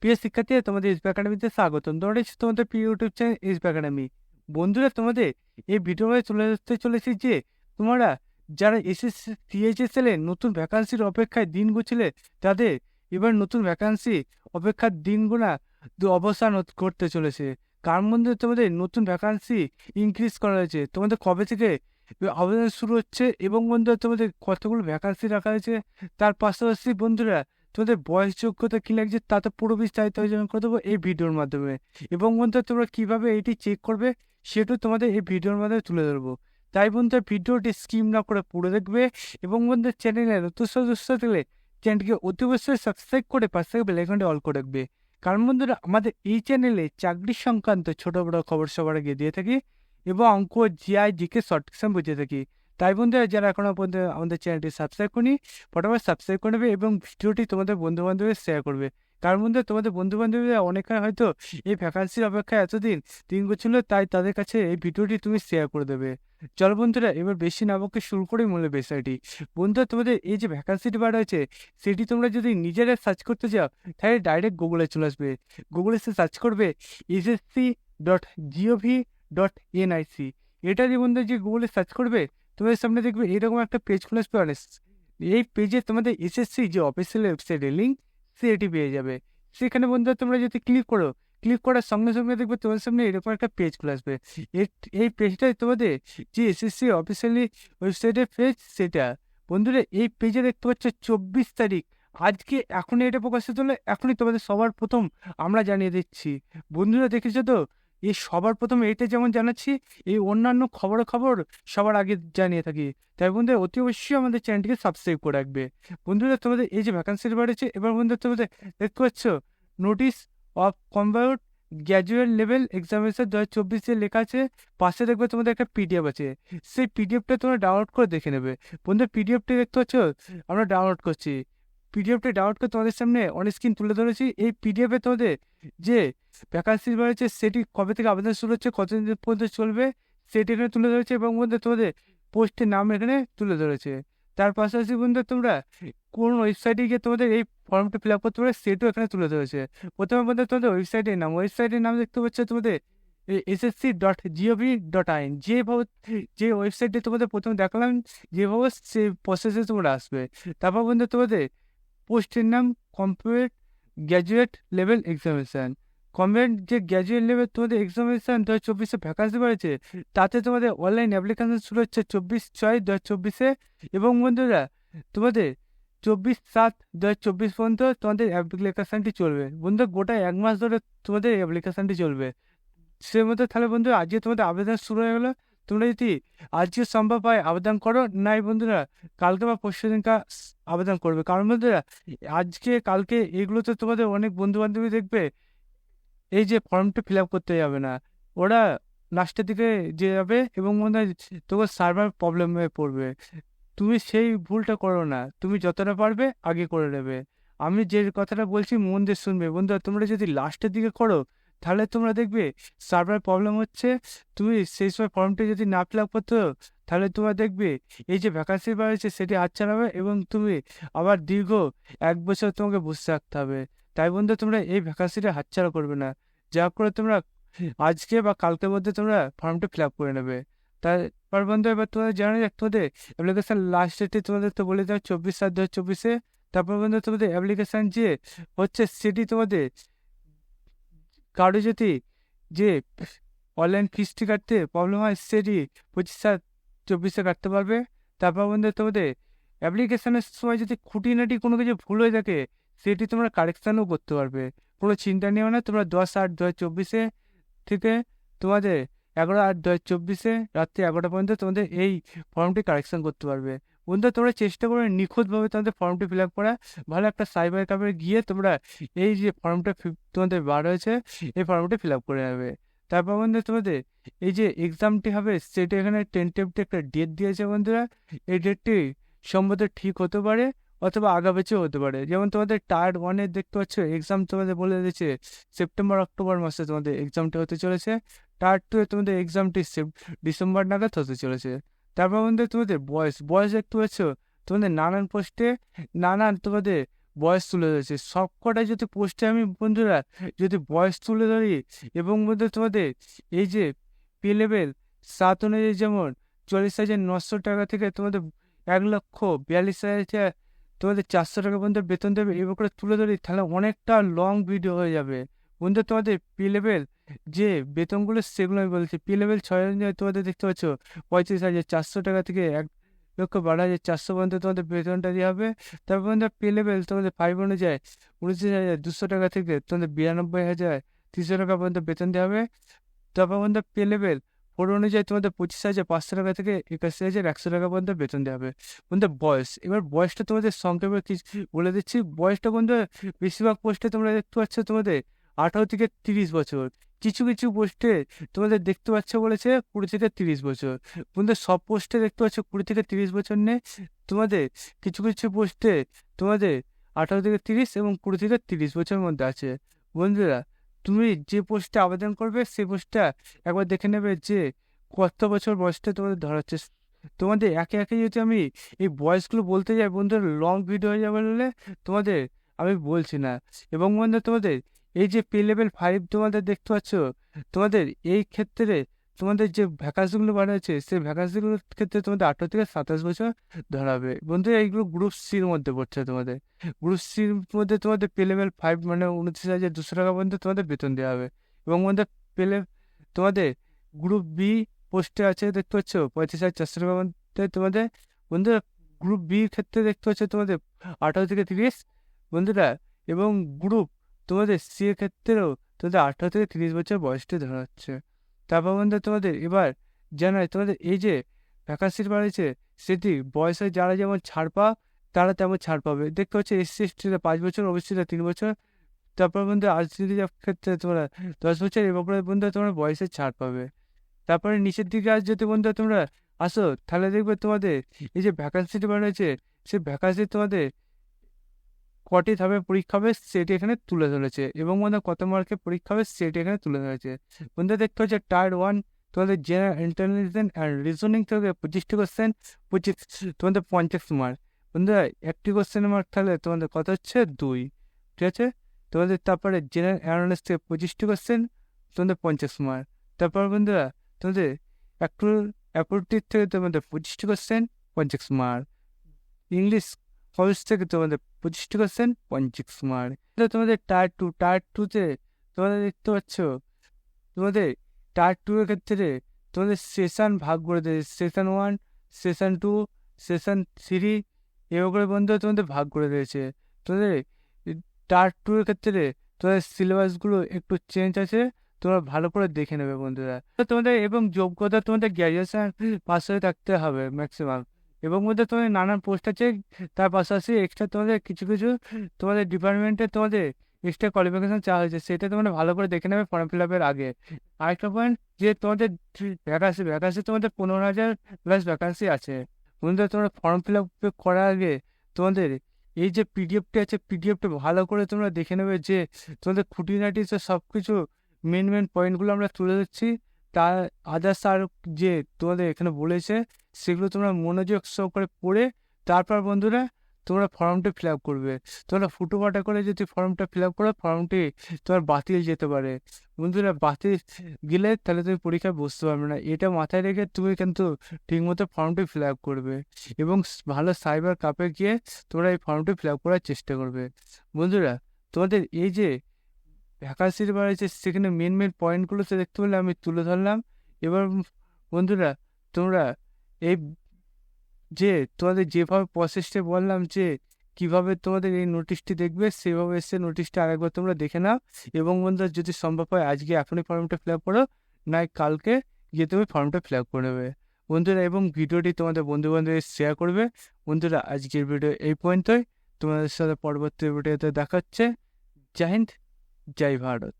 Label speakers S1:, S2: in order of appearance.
S1: প্রিয় শিক্ষার্থীরা, তোমাদের এসবি একাডেমিতে স্বাগতম। তোমরা দেখছো তোমাদের প্রিয় ইউটিউব চ্যানেল এসবি একাডেমি। বন্ধুরা, তোমাদের এই ভিডিওতে চলে আসতে চলেছি যে তোমরা যারা এসএসসি সিএইচএসএল এর নতুন ভ্যাকান্সির অপেক্ষায় দিন গুছিলে, তাদের এবার নতুন ভ্যাকান্সি অপেক্ষার দিনগুলা অবসান করতে চলেছে। কার মধ্যে তোমাদের নতুন ভ্যাকান্সি ইনক্রিজ করা হয়েছে, তোমাদের কবে থেকে আবেদন শুরু হচ্ছে এবং বন্ধুরা তোমাদের কতগুলো ভ্যাকান্সি রাখা হয়েছে, তার পাশাপাশি বন্ধুরা তোমাদের বয়স যোগ্যতা কি লাগছে তা তো পুরো বিস্তারিত আলোচনা করে দেবো এই ভিডিওর মাধ্যমে। এবং বন্ধুরা তোমরা কিভাবে এটি চেক করবে সেটাও তোমাদের এই ভিডিওর মাধ্যমে তুলে ধরবো। তাই বন্ধুরা ভিডিওটি স্কিপ না করে পুরো দেখবে এবং বন্ধুদের চ্যানেলে নতুন সদস্য থাকলে চ্যানেলটিকে অতি অবশ্যই সাবস্ক্রাইব করে পাশে থেকে বেল আইকনটি অল করে রাখবে। কারণ বন্ধুরা আমাদের এই চ্যানেলে চাকরি সংক্রান্ত ছোট বড় খবর সবার আগে দিয়ে থাকি এবং অঙ্ক জিআই জিকে শর্ট কোশ্চেন বুঝিয়ে থাকি। তাই বন্ধুরা যারা এখনো পর্যন্ত আমাদের চ্যানেলটি সাবস্ক্রাইব করি ফটাফট সাবস্ক্রাইব করে নেবে এবং ভিডিওটি তোমাদের বন্ধু বান্ধবের শেয়ার করবে। কারণ বন্ধু তোমাদের বন্ধু বান্ধবীরা অনেকে হয়তো এই ভ্যাকান্সির অপেক্ষায় এতদিন দিন ছিল, তাই তাদের কাছে এই ভিডিওটি তুমি শেয়ার করে দেবে। চলো বন্ধুরা এবার বেশি না বকে শুরু করি মূল বিষয়টি। বন্ধুরা তোমাদের এই যে ভ্যাকান্সিটি বার হয়েছে সেটি তোমরা যদি নিজেরা সার্চ করতে চাও তাহলে ডাইরেক্ট গুগলে চলে আসবে। গুগলে সে সার্চ করবে ssc.gov.nic। এটা দিয়ে বন্ধু যে গুগলে সার্চ করবে তোমাদের সামনে দেখবে এরকম একটা পেজ খুলে আসবে। এই পেজে তোমাদের এসএসসি যে অফিসিয়াল ওয়েবসাইটের লিঙ্ক সেটি পেয়ে যাবে। সেখানে বন্ধুরা তোমরা যদি ক্লিক করার সঙ্গে সঙ্গে দেখবে তোমাদের সামনে এরকম একটা পেজ খুলে আসবে। এই পেজটাই তোমাদের যে এসএসসি অফিসিয়ালি ওয়েবসাইটের পেজ সেটা। বন্ধুরা এই পেজে দেখতে পাচ্ছ 24 তারিখ, আজকে এখনই এটা প্রকাশিত হলে এখনই তোমাদের সবার প্রথম আমরা জানিয়ে দিচ্ছি। বন্ধুরা দেখেছো তো, এই সবার প্রথম এইটা যেমন জানাচ্ছি, এই অন্যান্য খবর সবার আগে জানিয়ে থাকি। তাই বন্ধুরা অতি অবশ্যই আমাদের চ্যানেলটিকে সাবস্ক্রাইব করে রাখবে। বন্ধুরা তোমাদের এই যে ভ্যাকান্সির বাড়িছে, এবার বন্ধুরা তোমাদের দেখতে পাচ্ছ notice of combined graduate level examination 2024 লেখা আছে। পাশে দেখবে তোমাদের একটা পিডিএফ আছে, সেই পিডিএফটা তোমরা ডাউনলোড করে দেখে নেবে। বন্ধুরা পিডিএফটা দেখতে পাচ্ছ আমরা ডাউনলোড করছি। পিডিএফটা ডাউনলোড করে তোমাদের সামনে অন স্ক্রিন তুলে ধরেছি। এই পিডিএফে তোমাদের যে ভ্যাকান্সি রয়েছে সেটি কবে থেকে আবেদন শুরু হচ্ছে, কতদিন পর্যন্ত চলবে সেটি এখানে তুলে ধরেছে এবং বন্ধু তোমাদের পোস্টের নাম এখানে তুলে ধরেছে। তার পাশাপাশি বন্ধু তোমরা কোন ওয়েবসাইটে গিয়ে তোমাদের এই ফর্মটা ফিল আপ করতে পারে সেটাও এখানে তুলে ধরেছে। প্রথমে বন্ধু তোমাদের ওয়েবসাইটের নাম দেখতে পাচ্ছ তোমাদের ssc.gov.in। যে ওয়েবসাইটে তোমাদের প্রথমে দেখালাম যেভাবে সেই প্রসেসে তোমরা আসবে। তারপর বন্ধু তোমাদের পোস্টের নাম কমপ্লিট গ্র্যাজুয়েট লেভেল এক্সামিনেশন। যে গ্র্যাজুয়েট লেভেল তোমাদের এক্সামিনেশন 2024 ভ্যাকান্সি রয়েছে, তাতে তোমাদের অনলাইন অ্যাপ্লিকেশন শুরু হচ্ছে 24/6/2024 এবং বন্ধুরা তোমাদের 24/7/2024 পর্যন্ত তোমাদের অ্যাপ্লিকেশনটি চলবে। বন্ধু গোটা 1 মাস ধরে তোমাদের অ্যাপ্লিকেশনটি চলবে। সে মধ্যে তাহলে বন্ধু আজকে তোমাদের আবেদন শুরু হয়ে গেলো। তোমরা যদি আজকে সম্ভব হয় আবেদন করো, নাই বন্ধুরা কালকে বা পরশু দিনকা আবেদন করবে। কারণ বন্ধুরা আজকে কালকে এগুলোতে তোমাদের অনেক বন্ধু বান্ধবী দেখবে এই যে ফর্মটা ফিল আপ করতে যাবে না, ওরা লাস্টের দিকে যে যাবে এবং মনে হয় তোমার সার্ভার প্রবলেম হয়ে পড়বে। তুমি সেই ভুলটা করো না, তুমি যতটা পারবে আগে করে নেবে। আমি যে কথাটা বলছি মন দিয়ে শুনবে বন্ধুরা। তোমরা যদি লাস্টের দিকে করো তাহলে তোমরা দেখবে সার্ভার প্রবলেম হচ্ছে, তুমি সেই সময় ফর্মটা যদি না ফিল আপ করতে তাহলে তোমরা দেখবে এই যে ভ্যাকান্সি বাড়ছে সেটি হাতছাড়া হবে এবং তুমি আবার দীর্ঘ 1 বছর তোমাকে বসে থাকতে হবে। তাই বন্ধু তোমরা এই ভ্যাকান্সিটা হাতছাড়া করবে না, যা করে তোমরা আজকে বা কালকের মধ্যে তোমরা ফর্মটা ফিল আপ করে নেবে। তারপর বন্ধু এবার তোমাদের জানা যাক তোমাদের অ্যাপ্লিকেশন লাস্ট ডেটে তোমাদের তো বলে দেওয়া 24/7/2024। তারপর বন্ধু তোমাদের অ্যাপ্লিকেশন যে হচ্ছে সেটি তোমাদের কারো যদি যে অনলাইন ফিসটি কাটতে প্রবলেম হয় সেটি 25/7/24 কাটতে পারবে। তারপর বন্ধু তোমাদের অ্যাপ্লিকেশনের সময় যদি খুঁটিনাটি কোনো কিছু ভুল হয়ে থাকে সেটি তোমরা কারেকশানও করতে পারবে। কোনো চিন্তা নিও না, তোমরা 10/8/2024 থেকে তোমাদের 11/8/2024 রাত্রি 11টা পর্যন্ত তোমাদের এই ফর্মটি কারেকশন করতে পারবে। বন্ধু তোমরা চেষ্টা করবে নিখুঁতভাবে তোমাদের ফর্মটি ফিল আপ করা। ভালো একটা সাইবার ক্যাফে গিয়ে তোমরা এই যে ফর্মটা তোমাদের বার হয়েছে এই ফর্মটি ফিল আপ করে নেবে। তারপর বন্ধু তোমাদের এই যে এক্সামটি হবে সেটা এখানে টেন্টেটিভ একটা ডেট দিয়েছে বন্ধুরা। এই ডেটটি সম্ভবত ঠিক হতে পারে অথবা আগাবেছেও হতে পারে। যেমন তোমাদের টায়ার 1-এর দেখতে পাচ্ছ এক্সাম তোমাদের বলে দিয়েছে সেপ্টেম্বর-অক্টোবর মাসে তোমাদের এক্সামটি হতে চলেছে। টায়ার 2-এ তোমাদের এক্সামটি ডিসেম্বর নাগাদ হতে চলেছে। তারপর বন্ধু তোমাদের বয়স দেখতে পাচ্ছ তোমাদের নানান পোস্টে নানান তোমাদের বয়স তুলে ধরেছে। সবকটা যদি পোস্টে আমি বন্ধুরা যদি বয়স তুলে ধরি এবং বন্ধু তোমাদের এই যে পে লেভেল 7 অনুযায়ী যেমন 40,900 টাকা থেকে তোমাদের 1,42,000 তোমাদের 400 টাকা পর্যন্ত বেতন দেবে এবার করে তুলে ধরি, তাহলে অনেকটা লং ভিডিও হয়ে যাবে। বন্ধু তোমাদের পে লেভেল যে বেতনগুলো সেগুলো আমি বলছি। পে লেভেল 6 অনুযায়ী তোমাদের দেখতে পাচ্ছ 35,400 টাকা থেকে 1,12,400 পর্যন্ত তোমাদের বেতনটা দেওয়া হবে। তারপর বন্ধু পে লেভেল তোমাদের 5 অনুযায়ী 29,200 টাকা থেকে তোমাদের 92,300 টাকা পর্যন্ত বেতন দেওয়া হবে। তারপর বন্ধু পে লেভেল 4 অনুযায়ী তোমাদের 25,500 টাকা থেকে 81,100 টাকা পর্যন্ত বেতন দেওয়া হবে। বন্ধু বয়স, এবার বয়সটা তোমাদের সংক্ষেপে কিছু বলে দিচ্ছি। বয়সটা বন্ধু বেশিরভাগ পোস্টে তোমরা দেখতে পাচ্ছ তোমাদের 18 থেকে 30 বছর, কিছু কিছু পোস্টে তোমাদের দেখতে পাচ্ছ বলেছে 20 থেকে 30 বছর। বন্ধু সব পোস্টে দেখতে পাচ্ছ 20 থেকে 30 বছর নেই, তোমাদের কিছু কিছু পোস্টে তোমাদের 18 থেকে 30 এবং 20 থেকে 30 বছরের মধ্যে আছে। বন্ধুরা তুমি যে পোস্টে আবেদন করবে সেই পোস্টটা একবার দেখে নেবে যে কত বছর বয়সটা তোমাদের ধরাচ্ছে। তোমাদের একে একে যদি আমি এই বয়সগুলো বলতে যাই বন্ধুরা লং ভিডিও হয়ে যাবে বলে তোমাদের আমি বলছি না। এবং বন্ধু তোমাদের এই যে পে লেভেল 5 তোমাদের দেখতে পাচ্ছ, তোমাদের এই ক্ষেত্রে তোমাদের যে ভ্যাকান্সিগুলো বাড়াচ্ছে সেই ভ্যাকান্সিগুলোর ক্ষেত্রে তোমাদের 18 থেকে 27 বছর ধরাবে। বন্ধু এইগুলো গ্রুপ সির মধ্যে পড়ছে। তোমাদের গ্রুপ সির মধ্যে তোমাদের পে লেভেল 5 মানে 29,200 টাকা পর্যন্ত তোমাদের বেতন দেওয়া হবে। এবং বন্ধু পেলে তোমাদের গ্রুপ বি পোস্টে আছে দেখতে পাচ্ছ 35,400 টাকা মধ্যে তোমাদের। বন্ধুরা গ্রুপ বি ক্ষেত্রে দেখতে পাচ্ছ তোমাদের 18 থেকে 30 বন্ধুরা। এবং গ্রুপ তোমাদের সি এর ক্ষেত্রেও তোমাদের 18 থেকে 30 বছর বয়সটা ধরা হচ্ছে। তারপর বন্ধু তোমাদের এবার জানাই তোমাদের এই যে ভ্যাকান্সির বাড়িছে সেটি বয়সে যারা যেমন ছাড় পাও তারা তেমন ছাড় পাবে। দেখতে পাচ্ছ এসসি এসটিরা 5 বছর, ওবিসিরা 3 বছর। তারপর বন্ধু রাজনীতির ক্ষেত্রে তোমরা 10 বছর এবং বন্ধু তোমরা বয়সে ছাড় পাবে। তারপরে নিচের দিকে আজ যদি বন্ধু তোমরা আসো তাহলে দেখবে তোমাদের এই যে ভ্যাকান্সিটি বাড়িয়েছে সেই ভ্যাকান্সি তোমাদের কটি ধাপে পরীক্ষা হবে সেটি এখানে তুলে ধরেছে এবং বন্ধু কত মার্কের পরীক্ষা হবে সেটি এখানে তুলে ধরেছে। বন্ধু দেখতে হচ্ছে টায়ার 1 তোমাদের জেনারেল ইন্টেলিজেন্স অ্যান্ড রিজনিং থেকে 25টি কোশ্চেন, 25 তোমাদের 50 মার্ক। বন্ধুরা একটি কোশ্চেনের মার্ক তাহলে তোমাদের কত হচ্ছে 2, ঠিক আছে। তোমাদের তারপরে জেনারেল অ্যাওয়ারনেস থেকে 25টি কোশ্চেন তোমাদের 50 মার্ক। তারপর বন্ধুরা তোমাদের একটু অ্যাপোর্টিভ থেকে তোমাদের 25টি কোশ্চেন 50 মার্ক। ইংলিশ কলেজ থেকে তোমাদের 25টি কোশ্চেন 50 মার্ক। তোমাদের টায়ার টুতে তোমাদের দেখতে পাচ্ছ তোমাদের টায়ার 2 এর ক্ষেত্রে তোমাদের সেশন ভাগ করে দিয়েছে, সেশন 1, সেশন 2, সেশন 3 এভাবে করে বন্ধু তোমাদের ভাগ করে দিয়েছে। তোমাদের টায়ার 2 এর ক্ষেত্রে তোমাদের সিলেবাসগুলো একটু চেঞ্জ আছে, তোমরা ভালো করে দেখে নেবে বন্ধুরা। তো তোমাদের এবং যোগ্যতা তোমাদের গ্র্যাজুয়েশন পাস হয়ে থাকতে হবে ম্যাক্সিমাম। এবং মধ্যে তোমাদের নানান পোস্ট আছে, তার পাশাপাশি এক্সট্রা তোমাদের কিছু কিছু তোমাদের ডিপার্টমেন্টে তোমাদের এক্সট্রা কোয়ালিফিকেশন চাওয়া হয়েছে, সেটা তোমরা ভালো করে দেখে নেবে ফর্ম ফিল আপের আগে। আরেকটা পয়েন্ট যে তোমাদের ভ্যাকান্সি তোমাদের 15,000 প্লাস ভ্যাকান্সি আছে। বন্ধুরা তোমরা ফর্ম ফিল আপ করার আগে তোমাদের এই যে পিডিএফটি আছে পিডিএফটা ভালো করে তোমরা দেখে নেবে যে তোমাদের খুঁটিনাটি সব কিছু মেন পয়েন্টগুলো আমরা তুলে দিচ্ছি। তার আদার্স আর যে তোমাদের এখানে বলেছে সেগুলো তোমরা মনোযোগ সহকারে পড়ে তারপর বন্ধুরা তোমরা ফর্মটি ফিল আপ করবে। তোমরা ফুটোপাটা করে যদি ফর্মটা ফিল আপ করো ফর্মটি তোমার বাতিল যেতে পারে। বন্ধুরা বাতিল গেলে তাহলে তুমি পরীক্ষায় বসতে পারবে না, এটা মাথায় রেখে তুমি কিন্তু ঠিকমতো ফর্মটি ফিল আপ করবে এবং ভালো সাইবার কাপে গিয়ে তোমরা এই ফর্মটি ফিল আপ করার চেষ্টা করবে। বন্ধুরা তোমাদের এই যে ভ্যাকান্সির বাড়িছে সেখানে মেন পয়েন্টগুলো তো দেখতে পেলে আমি তুলে ধরলাম। এবার বন্ধুরা তোমরা এই যে তোমাদের যেভাবে প্রসেসটা বললাম যে কিভাবে তোমাদের এই নোটিশটি দেখবে সেভাবে এসে নোটিশটা আরেকবার তোমরা দেখে নাও। এবং বন্ধুরা যদি সম্ভব হয় আজকে এখনই ফর্মটা ফিল আপ করো, নয় কালকে গিয়ে তুমি ফর্মটা ফিল আপ করে নেবে বন্ধুরা। এবং ভিডিওটি তোমাদের বন্ধু বান্ধবের শেয়ার করবে। বন্ধুরা আজকের ভিডিও এই পর্যন্তই, তোমাদের সাথে পরবর্তী ভিডিওতে দেখা হচ্ছে। জয় হিন্দ, জয় ভারত।